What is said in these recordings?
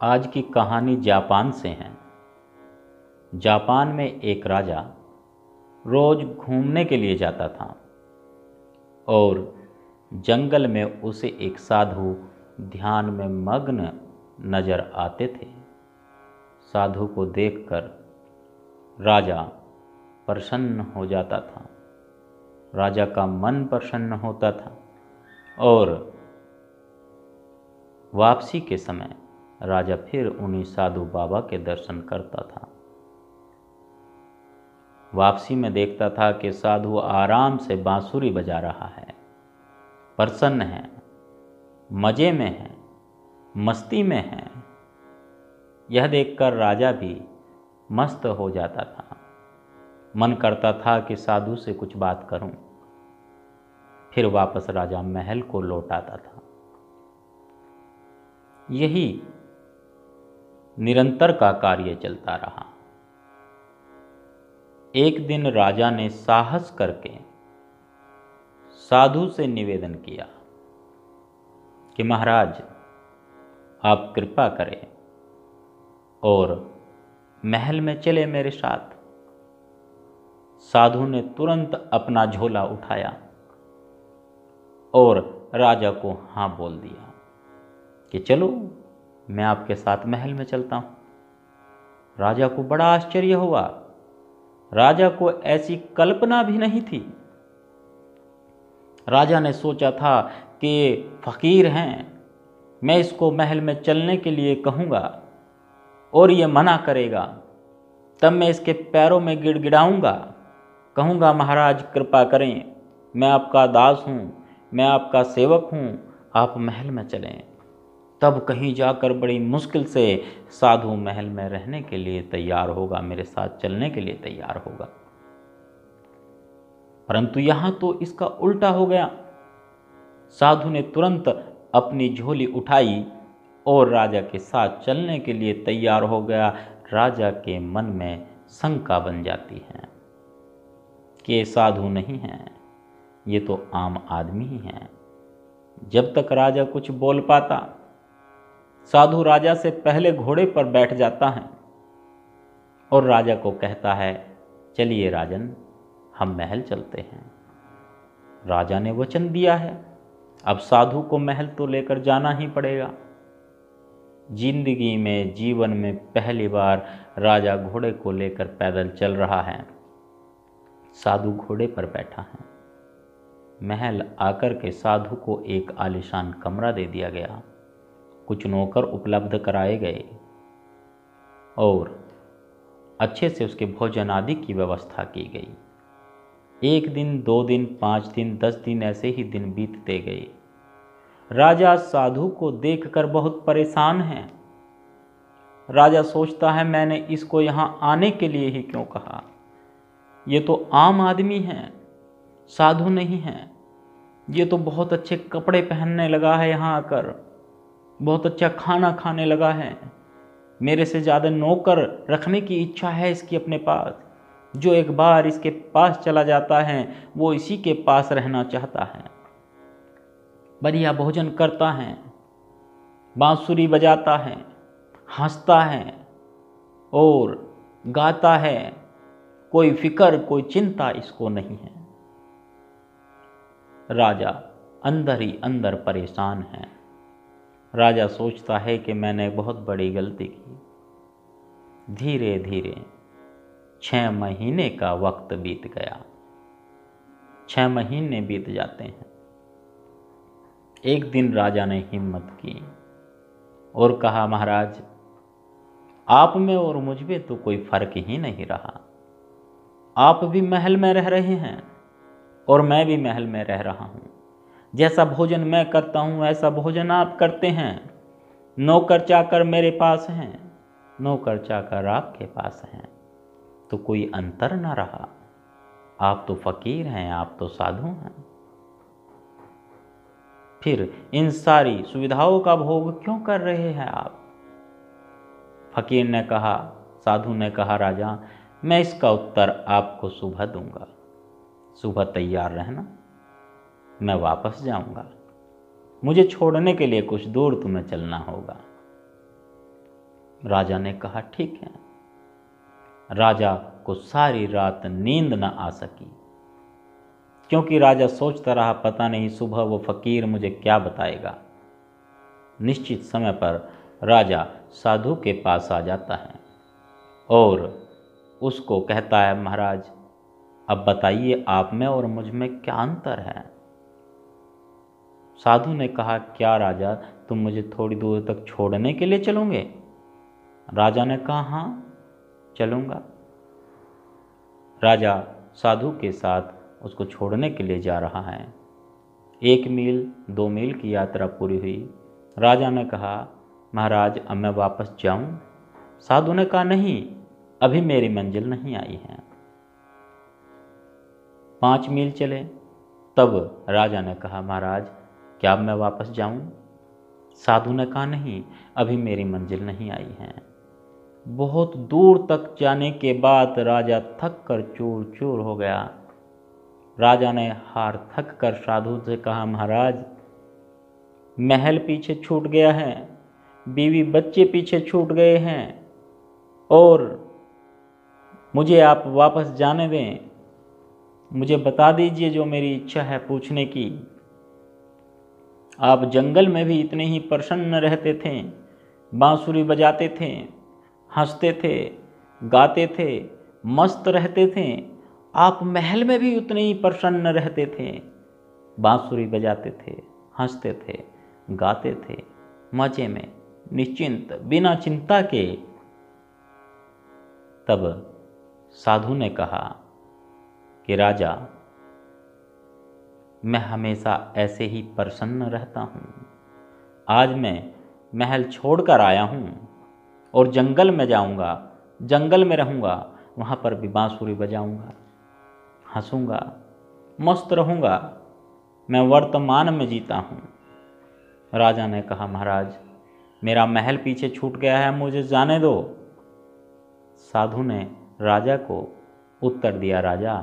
आज की कहानी जापान से है। जापान में एक राजा रोज घूमने के लिए जाता था और जंगल में उसे एक साधु ध्यान में मग्न नजर आते थे। साधु को देखकर राजा प्रसन्न हो जाता था। राजा का मन प्रसन्न होता था और वापसी के समय राजा फिर उन्हीं साधु बाबा के दर्शन करता था। वापसी में देखता था कि साधु आराम से बांसुरी बजा रहा है, प्रसन्न है, मजे में है, मस्ती में है। यह देखकर राजा भी मस्त हो जाता था। मन करता था कि साधु से कुछ बात करूं। फिर वापस राजा महल को लौट आता था। यही निरंतर का कार्य चलता रहा। एक दिन राजा ने साहस करके साधु से निवेदन किया कि महाराज, आप कृपा करें और महल में चले मेरे साथ। साधु ने तुरंत अपना झोला उठाया और राजा को हाँ बोल दिया कि चलो, मैं आपके साथ महल में चलता हूं। राजा को बड़ा आश्चर्य हुआ। राजा को ऐसी कल्पना भी नहीं थी। राजा ने सोचा था कि फकीर हैं, मैं इसको महल में चलने के लिए कहूँगा और ये मना करेगा, तब मैं इसके पैरों में गिड़गिड़ाऊंगा, कहूँगा महाराज कृपा करें, मैं आपका दास हूँ, मैं आपका सेवक हूँ, आप महल में चलें। तब कहीं जाकर बड़ी मुश्किल से साधु महल में रहने के लिए तैयार होगा, मेरे साथ चलने के लिए तैयार होगा। परंतु यहां तो इसका उल्टा हो गया। साधु ने तुरंत अपनी झोली उठाई और राजा के साथ चलने के लिए तैयार हो गया। राजा के मन में शंका बन जाती है कि ये साधु नहीं है, ये तो आम आदमी ही है। जब तक राजा कुछ बोल पाता, साधु राजा से पहले घोड़े पर बैठ जाता है और राजा को कहता है, चलिए राजन, हम महल चलते हैं। राजा ने वचन दिया है, अब साधु को महल तो लेकर जाना ही पड़ेगा। जिंदगी में, जीवन में पहली बार राजा घोड़े को लेकर पैदल चल रहा है। साधु घोड़े पर बैठा है। महल आकर के साधु को एक आलीशान कमरा दे दिया गया। कुछ नौकर उपलब्ध कराए गए और अच्छे से उसके भोजन आदि की व्यवस्था की गई। 1 दिन, 2 दिन, 5 दिन, 10 दिन, ऐसे ही दिन बीतते गए। राजा साधु को देखकर बहुत परेशान है। राजा सोचता है, मैंने इसको यहाँ आने के लिए ही क्यों कहा। ये तो आम आदमी है, साधु नहीं है। ये तो बहुत अच्छे कपड़े पहनने लगा है, यहाँ आकर बहुत अच्छा खाना खाने लगा है। मेरे से ज़्यादा नौकर रखने की इच्छा है इसकी अपने पास। जो एक बार इसके पास चला जाता है वो इसी के पास रहना चाहता है। बढ़िया भोजन करता है, बांसुरी बजाता है, हंसता है और गाता है। कोई फिक्र, कोई चिंता इसको नहीं है। राजा अंदर ही अंदर परेशान है। राजा सोचता है कि मैंने बहुत बड़ी गलती की। धीरे धीरे 6 महीने का वक्त बीत गया। 6 महीने बीत जाते हैं। एक दिन राजा ने हिम्मत की और कहा, महाराज, आप में और मुझ में तो कोई फर्क ही नहीं रहा। आप भी महल में रह रहे हैं और मैं भी महल में रह रहा हूँ। जैसा भोजन मैं करता हूँ ऐसा भोजन आप करते हैं। नौकर चाकर मेरे पास हैं, नौकर चाकर आपके पास हैं, तो कोई अंतर ना रहा। आप तो फकीर हैं, आप तो साधु हैं, फिर इन सारी सुविधाओं का भोग क्यों कर रहे हैं आप। फकीर ने कहा, साधु ने कहा, राजा, मैं इसका उत्तर आपको सुबह दूंगा। सुबह तैयार रहना, मैं वापस जाऊंगा। मुझे छोड़ने के लिए कुछ दूर तुम्हें चलना होगा। राजा ने कहा ठीक है। राजा को सारी रात नींद न आ सकी, क्योंकि राजा सोचता रहा पता नहीं सुबह वो फकीर मुझे क्या बताएगा। निश्चित समय पर राजा साधु के पास आ जाता है और उसको कहता है, महाराज अब बताइए आप में और मुझ में क्या अंतर है। साधु ने कहा, क्या राजा तुम मुझे थोड़ी दूर तक छोड़ने के लिए चलोगे? राजा ने कहा, हाँ चलूँगा। राजा साधु के साथ उसको छोड़ने के लिए जा रहा है। 1 मील 2 मील की यात्रा पूरी हुई। राजा ने कहा, महाराज अब मैं वापस जाऊं? साधु ने कहा, नहीं, अभी मेरी मंजिल नहीं आई है। 5 मील चले, तब राजा ने कहा, महाराज क्या अब मैं वापस जाऊं? साधु ने कहा, नहीं, अभी मेरी मंजिल नहीं आई है। बहुत दूर तक जाने के बाद राजा थक कर चूर चूर हो गया। राजा ने हार थक कर साधु से कहा, महाराज महल पीछे छूट गया है, बीवी बच्चे पीछे छूट गए हैं और मुझे आप वापस जाने दें। मुझे बता दीजिए जो मेरी इच्छा है पूछने की। आप जंगल में भी इतने ही प्रसन्न रहते थे, बांसुरी बजाते थे, हंसते थे, गाते थे, मस्त रहते थे। आप महल में भी उतने ही प्रसन्न रहते थे, बांसुरी बजाते थे, हंसते थे, गाते थे, मजे में, निश्चिंत, बिना चिंता के। तब साधु ने कहा कि राजा मैं हमेशा ऐसे ही प्रसन्न रहता हूँ। आज मैं महल छोड़कर आया हूँ और जंगल में जाऊँगा, जंगल में रहूँगा, वहाँ पर भी बांसुरी बजाऊँगा, हंसूँगा, मस्त रहूँगा। मैं वर्तमान में जीता हूँ। राजा ने कहा, महाराज मेरा महल पीछे छूट गया है, मुझे जाने दो। साधु ने राजा को उत्तर दिया, राजा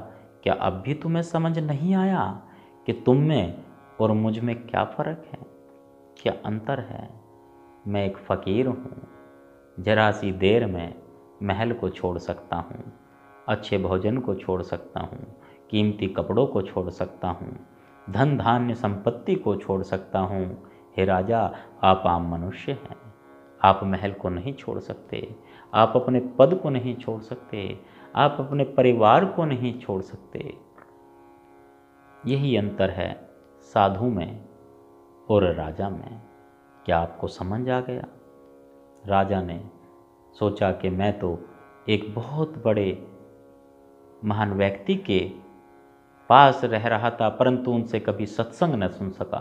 क्या अब भी तुम्हें समझ नहीं आया कि तुम में और मुझ में क्या फ़र्क है, क्या अंतर है? मैं एक फ़कीर हूँ, जरा सी देर में महल को छोड़ सकता हूँ, अच्छे भोजन को छोड़ सकता हूँ, कीमती कपड़ों को छोड़ सकता हूँ, धन धान्य संपत्ति को छोड़ सकता हूँ। हे राजा आप आम मनुष्य हैं, आप महल को नहीं छोड़ सकते, आप अपने पद को नहीं छोड़ सकते, आप अपने परिवार को नहीं छोड़ सकते। यही अंतर है साधु में और राजा में। क्या आपको समझ आ गया? राजा ने सोचा कि मैं तो एक बहुत बड़े महान व्यक्ति के पास रह रहा था, परंतु उनसे कभी सत्संग न सुन सका,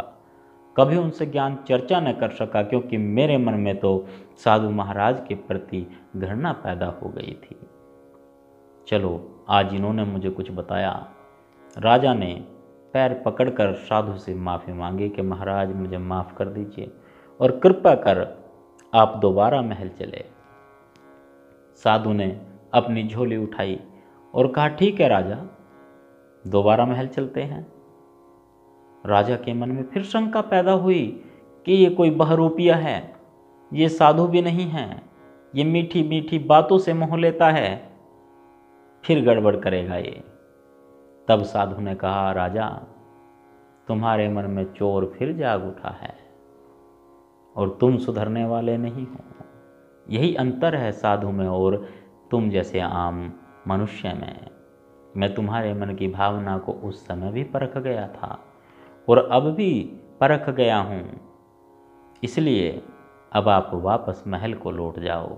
कभी उनसे ज्ञान चर्चा न कर सका, क्योंकि मेरे मन में तो साधु महाराज के प्रति घृणा पैदा हो गई थी। चलो आज इन्होंने मुझे कुछ बताया। राजा ने पैर पकड़कर साधु से माफ़ी मांगी कि महाराज मुझे माफ़ कर दीजिए और कृपा कर आप दोबारा महल चले। साधु ने अपनी झोली उठाई और कहा, ठीक है राजा, दोबारा महल चलते हैं। राजा के मन में फिर शंका पैदा हुई कि ये कोई बहरूपिया है, ये साधु भी नहीं है, ये मीठी मीठी बातों से मोह लेता है, फिर गड़बड़ करेगा ये। तब साधु ने कहा, राजा तुम्हारे मन में चोर फिर जाग उठा है और तुम सुधरने वाले नहीं हो। यही अंतर है साधु में और तुम जैसे आम मनुष्य में। मैं तुम्हारे मन की भावना को उस समय भी परख गया था और अब भी परख गया हूँ, इसलिए अब आप वापस महल को लौट जाओ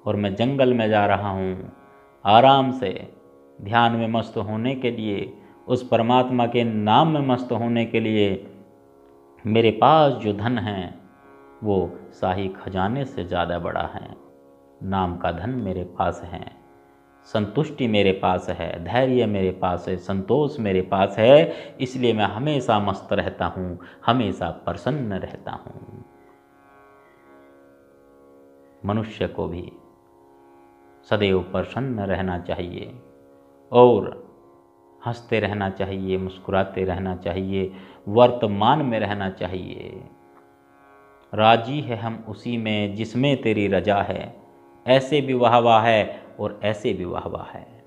और मैं जंगल में जा रहा हूँ आराम से ध्यान में मस्त होने के लिए, उस परमात्मा के नाम में मस्त होने के लिए। मेरे पास जो धन है वो शाही खजाने से ज़्यादा बड़ा है। नाम का धन मेरे पास है, संतुष्टि मेरे पास है, धैर्य मेरे पास है, संतोष मेरे पास है, इसलिए मैं हमेशा मस्त रहता हूँ, हमेशा प्रसन्न रहता हूँ। मनुष्य को भी सदैव प्रसन्न रहना चाहिए और हंसते रहना चाहिए, मुस्कुराते रहना चाहिए, वर्तमान में रहना चाहिए। राजी है हम उसी में जिसमें तेरी रजा है, ऐसे भी वाह वाह है और ऐसे भी वाह वाह है।